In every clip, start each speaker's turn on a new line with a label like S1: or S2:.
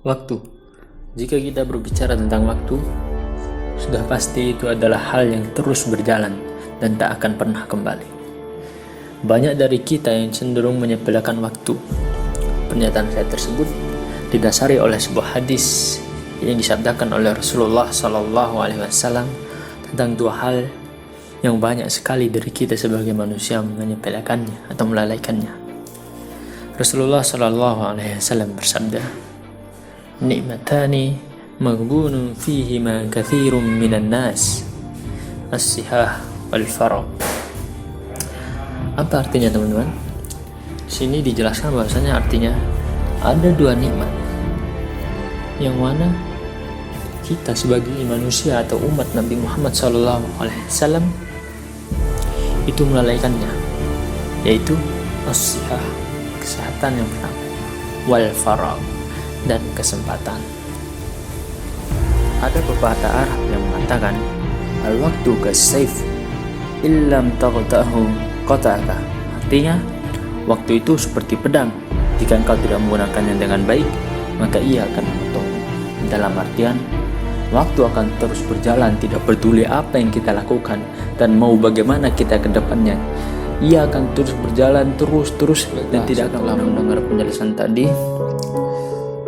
S1: Waktu. Jika kita berbicara tentang waktu, sudah pasti itu adalah hal yang terus berjalan dan tak akan pernah kembali. Banyak dari kita yang cenderung menyepelekan waktu. Pernyataan saya tersebut didasari oleh sebuah hadis yang disabdakan oleh Rasulullah SAW tentang dua hal yang banyak sekali dari kita sebagai manusia menyepelekannya atau melalaikannya. Rasulullah SAW bersabda, "Nikmatani maghbunun fihima katsirun minan nas, as-sihah wal faragh." Apa artinya, teman-teman? Sini dijelaskan bahwasanya artinya ada dua nikmat yang mana kita sebagai manusia atau umat Nabi Muhammad SAW itu melalaikannya, yaitu as-sihah, kesehatan yang pertama, wal faragh, dan kesempatan. Ada pepatah Arab yang mengatakan, al-waktu kas-saif illam taqta'hu qata'aka. Artinya, waktu itu seperti pedang. Jika engkau tidak menggunakannya dengan baik, maka ia akan memotongmu. Dalam artian, waktu akan terus berjalan, tidak peduli apa yang kita lakukan dan mau bagaimana kita ke depannya. Ia akan terus berjalan terus dan tidak akan pernah. Mendengar penjelasan tadi,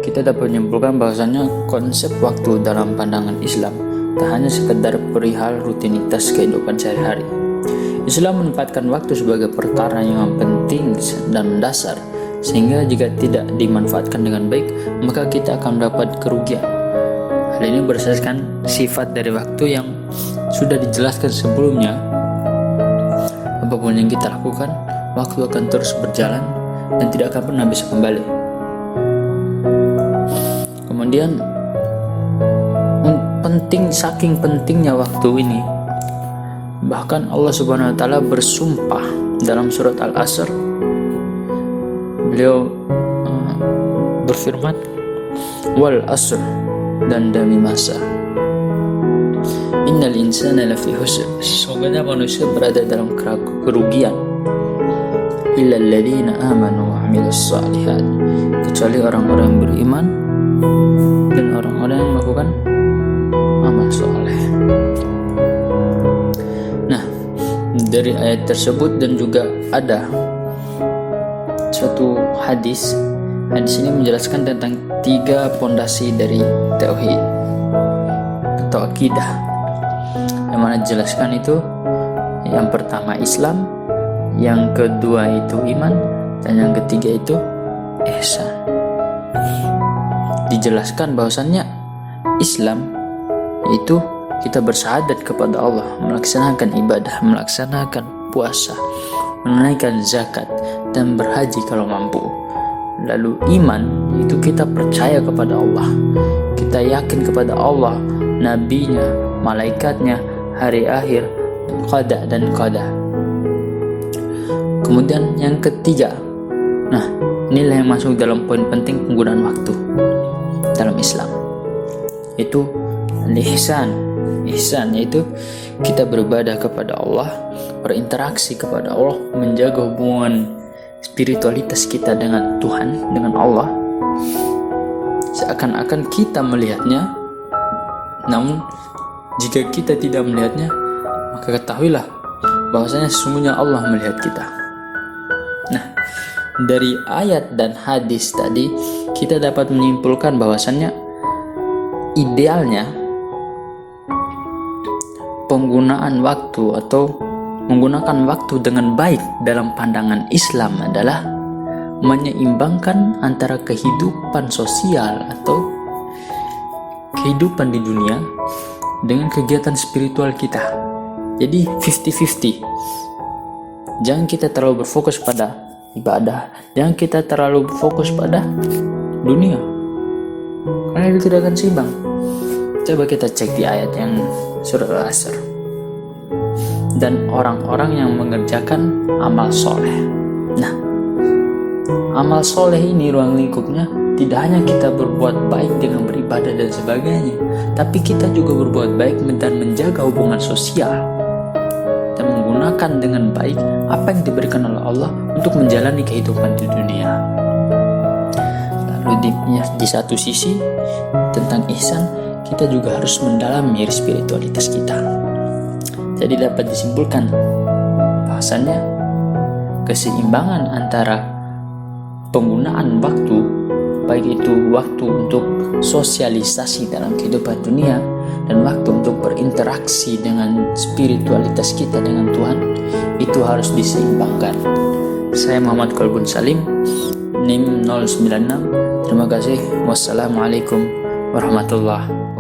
S1: kita dapat menyimpulkan bahwasanya konsep waktu dalam pandangan Islam tak hanya sekedar perihal rutinitas kehidupan sehari-hari. Islam menempatkan waktu sebagai perkara yang penting dan mendasar, sehingga jika tidak dimanfaatkan dengan baik, maka kita akan mendapat kerugian. Hal ini berdasarkan sifat dari waktu yang sudah dijelaskan sebelumnya. Apapun yang kita lakukan, waktu akan terus berjalan dan tidak akan pernah bisa kembali. Kemudian saking pentingnya waktu ini, bahkan Allah Subhanahu wa taala bersumpah dalam surat Al-Asr. Beliau berfirman, wal asr, dan demi masa, innal insana lafi khusr, sesungguhnya manusia berada dalam kerugian, illa alladziina amanu wa 'amilus shalihat, kecuali orang-orang yang beriman dan orang-orang yang melakukan amal soleh. Nah, dari ayat tersebut dan juga ada suatu hadis ini menjelaskan tentang 3 pondasi dari tauhid atau akidah, yang mana dijelaskan itu yang pertama Islam, yang kedua itu iman, dan yang ketiga itu ihsan. Dijelaskan bahwasannya Islam itu kita bersyahadat kepada Allah, melaksanakan ibadah, melaksanakan puasa, menunaikan zakat, dan berhaji kalau mampu. Lalu iman itu kita percaya kepada Allah, kita yakin kepada Allah, nabinya, malaikatnya, hari akhir, qada dan qadar. Kemudian yang ketiga, nah inilah yang masuk dalam poin penting penggunaan waktu dalam Islam, itu ihsan. Ihsan yaitu kita beribadah kepada Allah, berinteraksi kepada Allah, menjaga hubungan spiritualitas kita dengan Tuhan, dengan Allah, seakan-akan kita melihatnya. Namun jika kita tidak melihatnya, maka ketahuilah bahwasanya sesungguhnya Allah melihat kita. Nah, dari ayat dan hadis tadi kita dapat menyimpulkan bahwasannya idealnya penggunaan waktu atau menggunakan waktu dengan baik dalam pandangan Islam adalah menyeimbangkan antara kehidupan sosial atau kehidupan di dunia dengan kegiatan spiritual kita. Jadi 50-50. Jangan kita terlalu berfokus pada ibadah, jangan kita terlalu fokus pada dunia, karena itu tidak akan seimbang. Coba kita cek di ayat yang surat Al-Asr. Dan orang-orang yang mengerjakan amal soleh. Nah, amal soleh ini ruang lingkupnya tidak hanya kita berbuat baik dengan beribadah dan sebagainya, tapi kita juga berbuat baik dan menjaga hubungan sosial dan menggunakan dengan baik apa yang diberikan oleh Allah untuk menjalani kehidupan di dunia. Lalu Lalu di satu sisi tentang ihsan, kita juga harus mendalami spiritualitas kita. Jadi dapat disimpulkan bahwasannya keseimbangan antara penggunaan waktu, baik itu waktu untuk sosialisasi dalam kehidupan dunia dan waktu untuk berinteraksi dengan spiritualitas kita dengan Tuhan, itu harus diseimbangkan. Saya Muhammad Kolbun Salim, NIM 096. Terima kasih. Wassalamualaikum warahmatullahi